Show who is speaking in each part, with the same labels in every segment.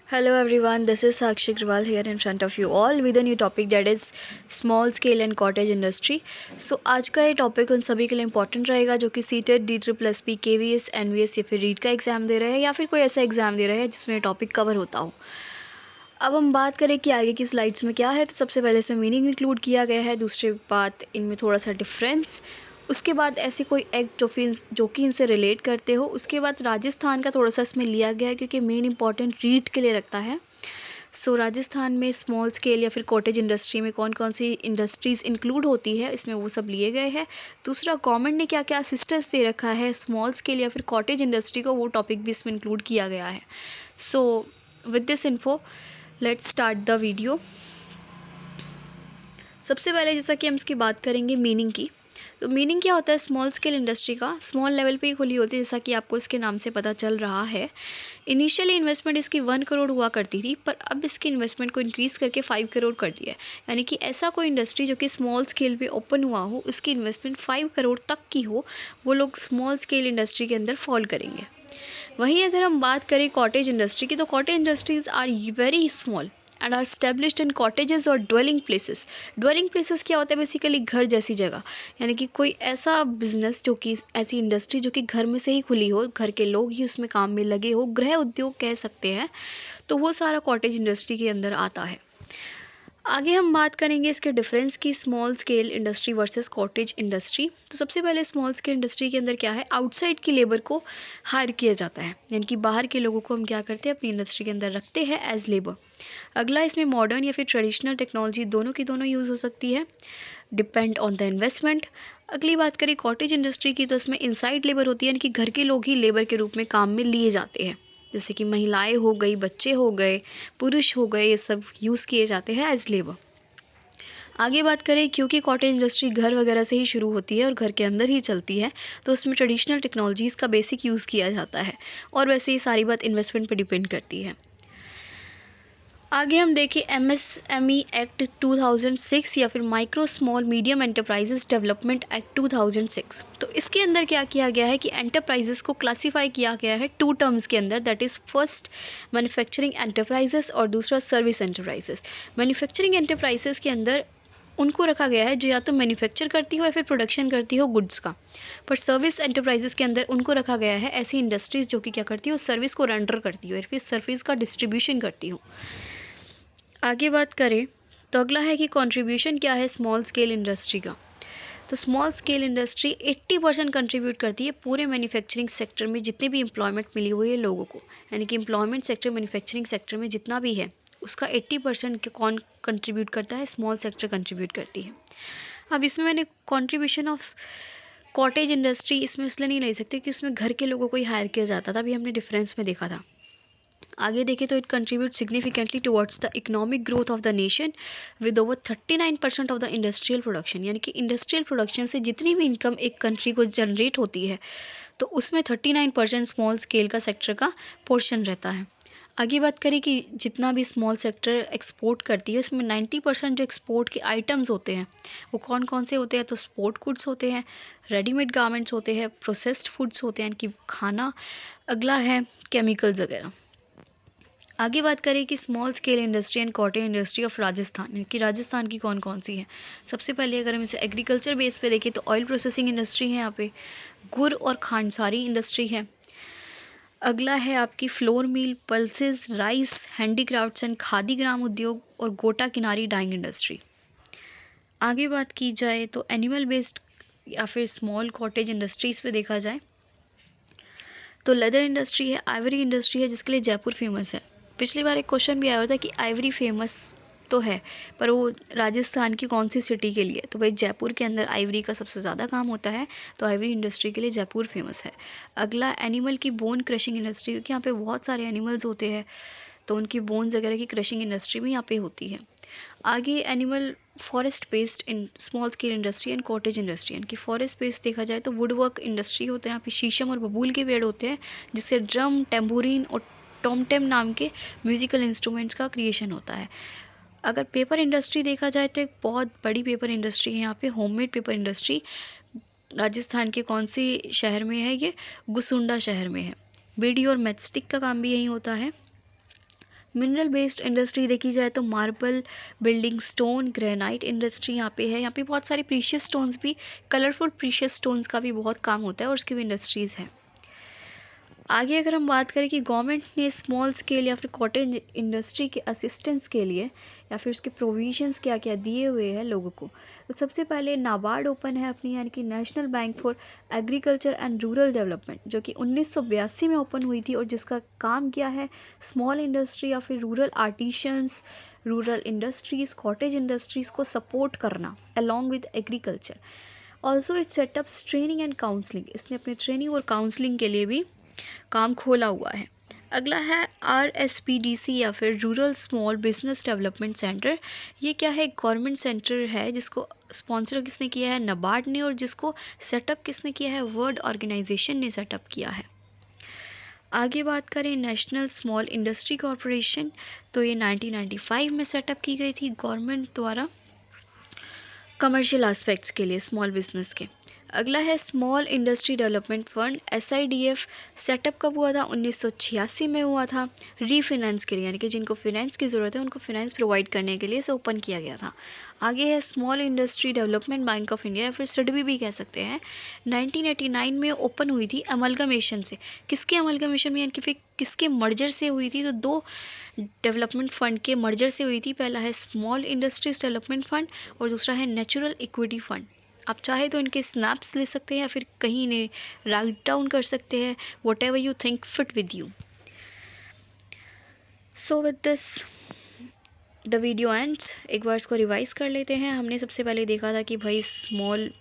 Speaker 1: Hello everyone, this is Sakshi Agrawal here in front of you all with a new topic that is small scale and cottage industry. So आज का ये topic उन सभी के लिए important रहेगा जो कि CTET D triple S P K V S N V S या फिर रीड का एग्ज़ाम दे रहे हैं या फिर कोई ऐसा एग्ज़ाम दे रहे हैं जिसमें टॉपिक कवर होता हो। अब हम बात करें कि आगे की स्लाइड्स में क्या है, तो सबसे पहले इसमें मीनिंग इंक्लूड किया गया है, दूसरी बात इनमें थोड़ा सा डिफरेंस, उसके बाद ऐसे कोई एक्ट जो कि इनसे रिलेट करते हो, उसके बाद राजस्थान का थोड़ा सा इसमें लिया गया है क्योंकि मेन इंपॉर्टेंट रीड के लिए रखता है। राजस्थान में स्मॉल स्केल या फिर कॉटेज इंडस्ट्री में कौन कौन सी इंडस्ट्रीज़ इंक्लूड होती है, इसमें वो सब लिए गए हैं। दूसरा, गवर्नमेंट ने क्या क्या असिस्टेंस दे रखा है स्मॉल स्केल या फिर कॉटेज इंडस्ट्री को, वो टॉपिक भी इसमें इंक्लूड किया गया है। With this info let's start the video. सबसे पहले जैसा कि हम इसकी बात करेंगे मीनिंग की, तो मीनिंग क्या होता है स्मॉल स्केल इंडस्ट्री का, स्मॉल लेवल पे ही खुली होती है जैसा कि आपको इसके नाम से पता चल रहा है। इनिशियली इन्वेस्टमेंट इसकी 1 करोड़ हुआ करती थी, पर अब इसकी इन्वेस्टमेंट को इंक्रीज़ करके 5 करोड़ कर दिया है। यानी कि ऐसा कोई इंडस्ट्री जो कि स्मॉल स्केल पे ओपन हुआ हो, उसकी इन्वेस्टमेंट 5 करोड़ तक की हो, वो लोग स्मॉल स्केल इंडस्ट्री के अंदर फॉल करेंगे। वहीं अगर हम बात करें कॉटेज इंडस्ट्री की, तो cottage industries are very small and are established in cottages और ड्वेलिंग प्लेसेस। ड्वेलिंग प्लेसेस क्या होता है, बेसिकली घर जैसी जगह, यानी कि कोई ऐसा बिजनेस जो कि ऐसी इंडस्ट्री जो कि घर में से ही खुली हो, घर के लोग ही उसमें काम में लगे हो, गृह उद्योग कह सकते हैं, तो वो सारा कॉटेज इंडस्ट्री के अंदर आता है। आगे हम बात करेंगे इसके डिफरेंस की, small scale industry versus cottage industry. तो सबसे पहले स्मॉल स्केल इंडस्ट्री के अंदर क्या है, आउटसाइड की लेबर को हायर किया जाता है, यानी कि बाहर के लोगों को हम क्या करते हैं, अपनी इंडस्ट्री के अंदर रखते हैं एज लेबर। अगला, इसमें मॉडर्न या फिर ट्रेडिशनल टेक्नोलॉजी दोनों की दोनों यूज़ हो सकती है, डिपेंड ऑन द इन्वेस्टमेंट। अगली बात करें कॉटेज इंडस्ट्री की, तो इसमें इनसाइड लेबर होती है, यानी कि घर के लोग ही लेबर के रूप में काम में लिए जाते हैं, जैसे कि महिलाएं हो गई, बच्चे हो गए, पुरुष हो गए, ये सब यूज़ किए जाते हैं एज लेबर। आगे बात करें, क्योंकि कॉटेज इंडस्ट्री घर वगैरह से ही शुरू होती है और घर के अंदर ही चलती है, तो उसमें ट्रेडिशनल टेक्नोलॉजीज़ का बेसिक यूज़ किया जाता है, और वैसे ही सारी बात इन्वेस्टमेंट पर डिपेंड करती है। आगे हम देखें एमएसएमई एक्ट 2006 या फिर micro small medium enterprises development act 2006। तो इसके अंदर क्या किया गया है कि एंटरप्राइजेस को क्लासीफाई किया गया है 2 टर्म्स के अंदर, that is first manufacturing enterprises और दूसरा सर्विस एंटरप्राइजेस। मैन्युफैक्चरिंग एंटरप्राइजेस के अंदर उनको रखा गया है जो या तो मैन्युफैक्चर करती हो या फिर प्रोडक्शन करती हो गुड्स का, पर सर्विस एंटरप्राइजेस के अंदर उनको रखा गया है ऐसी इंडस्ट्रीज जो कि क्या करती हो, सर्विस को रेंडर करती हो या फिर सर्विस का डिस्ट्रीब्यूशन करती हो। आगे बात करें तो अगला है कि कंट्रीब्यूशन क्या है स्मॉल स्केल इंडस्ट्री का। तो स्मॉल स्केल इंडस्ट्री 80% कंट्रीब्यूट करती है पूरे मैन्युफैक्चरिंग सेक्टर में जितने भी एम्प्लॉयमेंट मिली हुई है लोगों को, यानी कि एम्प्लॉयमेंट सेक्टर मैन्युफैक्चरिंग सेक्टर में जितना भी है उसका 80% कौन कंट्रीब्यूट करता है, स्मॉल सेक्टर कंट्रीब्यूट करती है। अब इसमें मैंने कंट्रीब्यूशन ऑफ कॉटेज इंडस्ट्री इसमें इसलिए नहीं ले सकती कि उसमें घर के लोगों को ही हायर किया जाता था, अभी हमने डिफरेंस में देखा था। आगे देखें तो it contribute significantly towards the economic growth of the nation with over 39% of the industrial production, यानी कि इंडस्ट्रियल प्रोडक्शन से जितनी भी इनकम एक कंट्री को जनरेट होती है तो उसमें 39% स्मॉल स्केल का सेक्टर का पोर्शन रहता है। आगे बात करें कि जितना भी स्मॉल सेक्टर एक्सपोर्ट करती है उसमें 90% जो एक्सपोर्ट के आइटम्स होते हैं वो कौन कौन से होते हैं, तो स्पोर्ट गुड्स होते हैं, रेडीमेड गारमेंट्स होते हैं, प्रोसेस्ड फूड्स होते हैं, यानी कि खाना। अगला है केमिकल्स वगैरह। आगे बात करें कि small scale industry and cottage industry of Rajasthan, कि राजस्थान की कौन कौन सी है। सबसे पहले अगर हम इसे एग्रीकल्चर बेस पे देखें तो ऑयल प्रोसेसिंग इंडस्ट्री है, यहाँ पे गुड़ और खांडसारी इंडस्ट्री है। अगला है आपकी flour mill, pulses, rice, handicrafts and khadi ग्राम उद्योग और गोटा किनारी डाइंग इंडस्ट्री। आगे बात की जाए तो एनिमल बेस्ड या फिर स्मॉल कॉटेज इंडस्ट्रीज पे देखा जाए तो लेदर इंडस्ट्री है, आइवरी इंडस्ट्री है जिसके लिए जयपुर फेमस है। पिछली बार एक क्वेश्चन भी आया हुआ था कि आइवरी फेमस तो है पर वो राजस्थान की कौन सी सिटी के लिए, तो भाई जयपुर के अंदर आइवरी का सबसे ज़्यादा काम होता है, तो आइवरी इंडस्ट्री के लिए जयपुर फेमस है। अगला एनिमल की बोन क्रशिंग इंडस्ट्री, क्योंकि यहाँ पे बहुत सारे एनिमल्स होते हैं तो उनकी बोन्स वगैरह की क्रशिंग इंडस्ट्री भी यहाँ पे होती है। आगे animal forest based in small scale industry and cottage industry, यानी कि फॉरेस्ट बेस्ड देखा जाए तो वुड वर्क इंडस्ट्री होते हैं, यहाँ पे शीशम और बबूल के पेड़ होते हैं जिससे ड्रम, टेम्बोरिन और टॉमटेम नाम के म्यूजिकल इंस्ट्रूमेंट्स का क्रिएशन होता है। अगर पेपर इंडस्ट्री देखा जाए तो एक बहुत बड़ी पेपर इंडस्ट्री है यहाँ पे, होममेड पेपर इंडस्ट्री। राजस्थान के कौन सी शहर में है ये, गुसुंडा शहर में है। बीड़ी और मैचस्टिक का काम भी यहीं होता है। मिनरल बेस्ड इंडस्ट्री देखी जाए तो marble, building stone, granite industry यहाँ पे है। यहाँ पे बहुत सारे प्रीशियस स्टोन्स भी, कलरफुल प्रीशियस स्टोन्स का भी बहुत काम होता है और उसकी भी इंडस्ट्रीज़ है। आगे अगर हम बात करें कि गवर्नमेंट ने स्मॉल स्केल या फिर कॉटेज इंडस्ट्री के असिस्टेंस के लिए या फिर उसके प्रोविजंस क्या क्या दिए हुए हैं लोगों को, तो सबसे पहले नाबार्ड ओपन है अपनी, यानी कि national bank for agriculture and rural development, जो कि 1982 में ओपन हुई थी और जिसका काम क्या है स्मॉल इंडस्ट्री या फिर rural artisans, rural industries, cottage industries को सपोर्ट करना along with agriculture. Also it setups training and counselling, इसने अपने ट्रेनिंग और काउंसलिंग के लिए भी काम खोला हुआ है। अगला है RSPDC या फिर rural small business development centre. ये क्या है, गवर्नमेंट सेंटर है जिसको स्पॉन्सर किसने किया है, नाबार्ड ने, और जिसको सेटअप किसने किया है, वर्ल्ड ऑर्गेनाइजेशन ने सेटअप किया है। आगे बात करें नेशनल स्मॉल इंडस्ट्री कॉरपोरेशन, तो ये 1995 में सेटअप की गई थी गवर्नमेंट द्वारा कमर्शियल एस्पेक्ट्स के लिए, स्मॉल बिजनेस के। अगला है small industry development fund SIDF, setup कब हुआ था, 1986 में हुआ था, रीफाइनेंस के लिए, यानी कि जिनको फाइनेंस की ज़रूरत है उनको फाइनेंस प्रोवाइड करने के लिए इसे ओपन किया गया था। आगे है small industry development bank of India या फिर SIDBI भी कह सकते हैं, 1989 में ओपन हुई थी अमलगमेशन से। किसके अमलगमेशन में, यानी कि फिर किसके मर्जर से हुई थी, तो दो डेवलपमेंट फ़ंड के मर्जर से हुई थी। पहला है स्मॉल इंडस्ट्रीज डेवलपमेंट फ़ंड और दूसरा है नेचुरल इक्विटी फ़ंड। आप चाहे तो इनके स्नैप्स ले सकते हैं या फिर कहीं इन्हें राइट डाउन कर सकते हैं, what ever you think fit with you. So with this the video ends. एक बार इसको रिवाइज कर लेते हैं। हमने सबसे पहले देखा था कि भाई स्मॉल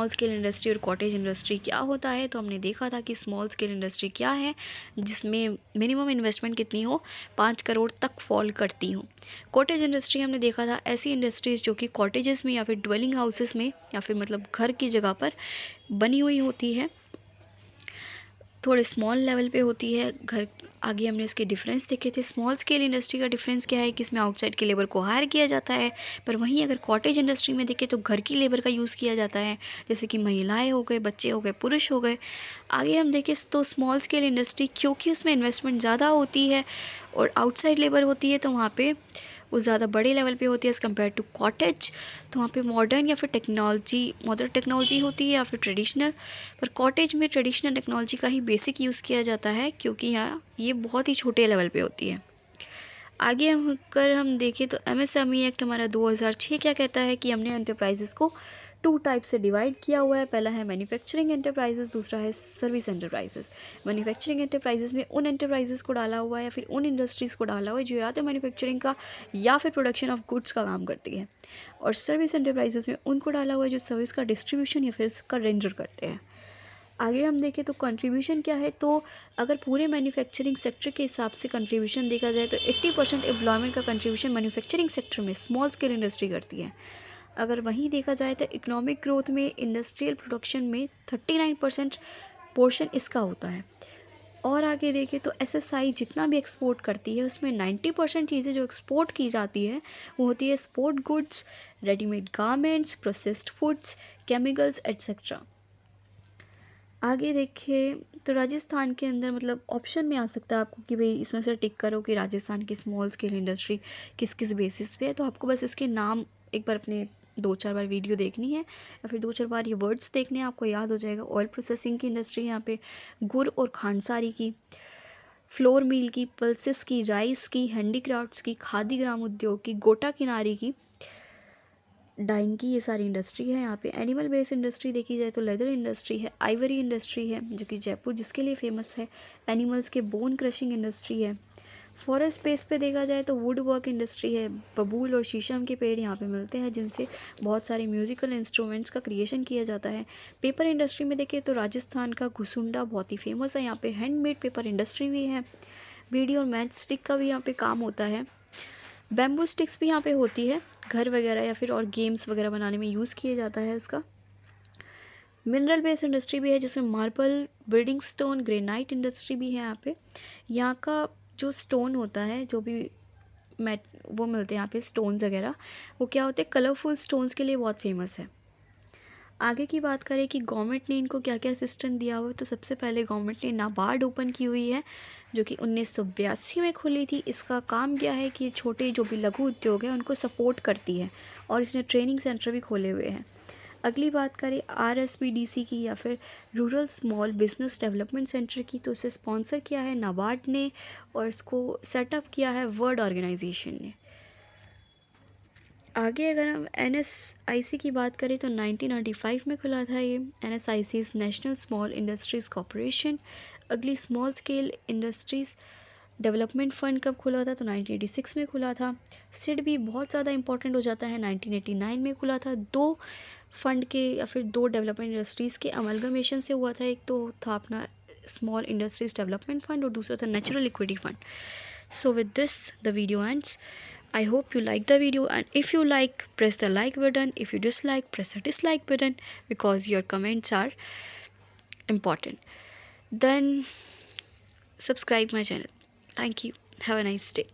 Speaker 1: स्केल इंडस्ट्री और कॉटेज इंडस्ट्री क्या होता है। तो हमने देखा था कि स्मॉल स्केल इंडस्ट्री क्या है, जिसमें मिनिमम इन्वेस्टमेंट कितनी हो, 5 करोड़ तक फॉल करती हो। कॉटेज इंडस्ट्री हमने देखा था ऐसी इंडस्ट्रीज जो कि कॉटेजेस में या फिर ड्वेलिंग हाउसेस में या फिर मतलब घर की जगह पर बनी हुई होती है, थोड़े स्मॉल लेवल पे होती है घर। आगे हमने इसके डिफरेंस देखे थे। स्मॉल स्केल इंडस्ट्री का डिफरेंस क्या है कि इसमें आउटसाइड के लेबर को हायर किया जाता है, पर वहीं अगर कॉटेज इंडस्ट्री में देखें तो घर की लेबर का यूज़ किया जाता है, जैसे कि महिलाएं हो गए, बच्चे हो गए, पुरुष हो गए। आगे हम देखें तो स्मॉल स्केल इंडस्ट्री क्योंकि उसमें इन्वेस्टमेंट ज़्यादा होती है और आउटसाइड लेबर होती है, तो वहाँ पे वो ज़्यादा बड़े लेवल पे होती है एज़ कम्पेयर टू कॉटेज। तो वहाँ पे मॉडर्न या फिर मॉडर्न टेक्नोलॉजी होती है या फिर ट्रेडिशनल, पर कॉटेज में ट्रेडिशनल टेक्नोलॉजी का ही बेसिक यूज़ किया जाता है क्योंकि यहाँ ये बहुत ही छोटे लेवल पे होती है। आगे अगर हम देखें तो MSME एक्ट हमारा 2006 क्या कहता है कि हमने एंटरप्राइजेस को 2 टाइप से डिवाइड किया हुआ है। पहला है मैन्युफैक्चरिंग एंटरप्राइजेस, दूसरा है सर्विस एंटरप्राइजेस। मैन्युफैक्चरिंग एंटरप्राइजेस में उन एंटरप्राइजेस को डाला हुआ है या फिर उन इंडस्ट्रीज़ को डाला हुआ है जो या तो मैन्युफैक्चरिंग का या फिर प्रोडक्शन ऑफ गुड्स का काम करती है, और सर्विस एंटरप्राइजेस में उनको डाला हुआ है जो सर्विस का डिस्ट्रीब्यूशन या फिर उसका रेंडर करते हैं। आगे हम देखें तो कंट्रीब्यूशन क्या है, तो अगर पूरे मैन्युफैक्चरिंग सेक्टर के हिसाब से कंट्रीब्यूशन देखा जाए तो 80% एम्प्लॉयमेंट का कंट्रीब्यूशन मैन्युफैक्चरिंग सेक्टर में स्मॉल स्केल इंडस्ट्री करती है। अगर वहीं देखा जाए तो इकोनॉमिक ग्रोथ में इंडस्ट्रियल प्रोडक्शन में 39% पोर्शन इसका होता है। और आगे देखें तो SSI जितना भी एक्सपोर्ट करती है उसमें 90% चीज़ें जो एक्सपोर्ट की जाती है वो होती है sport goods, readymade garments, processed foods, chemicals etcetera. आगे देखिए तो राजस्थान के अंदर मतलब ऑप्शन में आ सकता है आपको कि भाई इसमें से टिक करो कि राजस्थान की स्मॉल स्केल इंडस्ट्री किस किस बेसिस पे है। तो आपको बस इसके नाम एक बार अपने 2-4 बार वीडियो देखनी है या फिर 2-4 बार ये वर्ड्स देखने हैं, आपको याद हो जाएगा। ऑयल प्रोसेसिंग की इंडस्ट्री यहाँ पे, गुड़ और खांडसारी की, फ्लोर मिल की, पल्सेस की, राइस की, हैंडीक्राफ्ट्स की, खादी ग्राम उद्योग की, गोटा किनारी की, डाइंग की, ये सारी इंडस्ट्री है यहाँ पे। एनिमल बेस्ड इंडस्ट्री देखी जाए तो लेदर इंडस्ट्री है, आइवरी इंडस्ट्री है जो कि जयपुर जिसके लिए फेमस है, एनिमल्स के बोन क्रशिंग इंडस्ट्री है। फॉरेस्ट बेस पे देखा जाए तो वुड वर्क इंडस्ट्री है, बबूल और शीशम के पेड़ यहाँ पे मिलते हैं जिनसे बहुत सारे म्यूजिकल इंस्ट्रूमेंट्स का क्रिएशन किया जाता है। पेपर इंडस्ट्री में देखें तो राजस्थान का घुसुंडा बहुत ही फेमस है, यहाँ पे हैंडमेड पेपर इंडस्ट्री भी है। बीड़ी और मैच स्टिक का भी यहाँ पे काम होता है। बैम्बू स्टिक्स भी यहाँ पे होती है, घर वगैरह या फिर और गेम्स वगैरह बनाने में यूज़ किया जाता है उसका। मिनरल बेस्ड इंडस्ट्री भी है जिसमें marble, building stone, granite industry भी है यहाँ पे। यहाँ का जो स्टोन होता है, जो भी वो मिलते हैं यहाँ पे स्टोन्स वगैरह, वो क्या होते हैं, कलरफुल स्टोन्स के लिए बहुत फेमस है। आगे की बात करें कि गवर्नमेंट ने इनको क्या क्या असिस्टेंस दिया हुआ है, तो सबसे पहले गवर्नमेंट ने नाबार्ड ओपन की हुई है जो कि 1982 में खुली थी। इसका काम क्या है कि छोटे जो भी लघु उद्योग है उनको सपोर्ट करती है और इसने ट्रेनिंग सेंटर भी खोले हुए हैं। अगली बात करें RSPDC की या फिर rural small business development centre की, तो इसे स्पॉन्सर किया है नाबार्ड ने और इसको सेटअप किया है वर्ल्ड ऑर्गेनाइजेशन ने। आगे अगर हम NSIC की बात करें तो 1995 में खुला था ये। NSIC national small industries corporation. अगली small scale industries development fund कब खुला था, तो 1986 में खुला था। सिड भी बहुत ज़्यादा इंपॉर्टेंट हो जाता है, 1989 में खुला था। दो फंड के या फिर दो डेवलपमेंट इंडस्ट्रीज़ के अमलगमेशन से हुआ था। एक तो था अपना स्मॉल इंडस्ट्रीज डेवलपमेंट फंड और दूसरा था natural equity fund. So with this the video ends. I hope you like the video, and if you like, press the like button. If you dislike, press the dislike button, because your comments are important. Then subscribe my channel. Thank you. Have a nice day.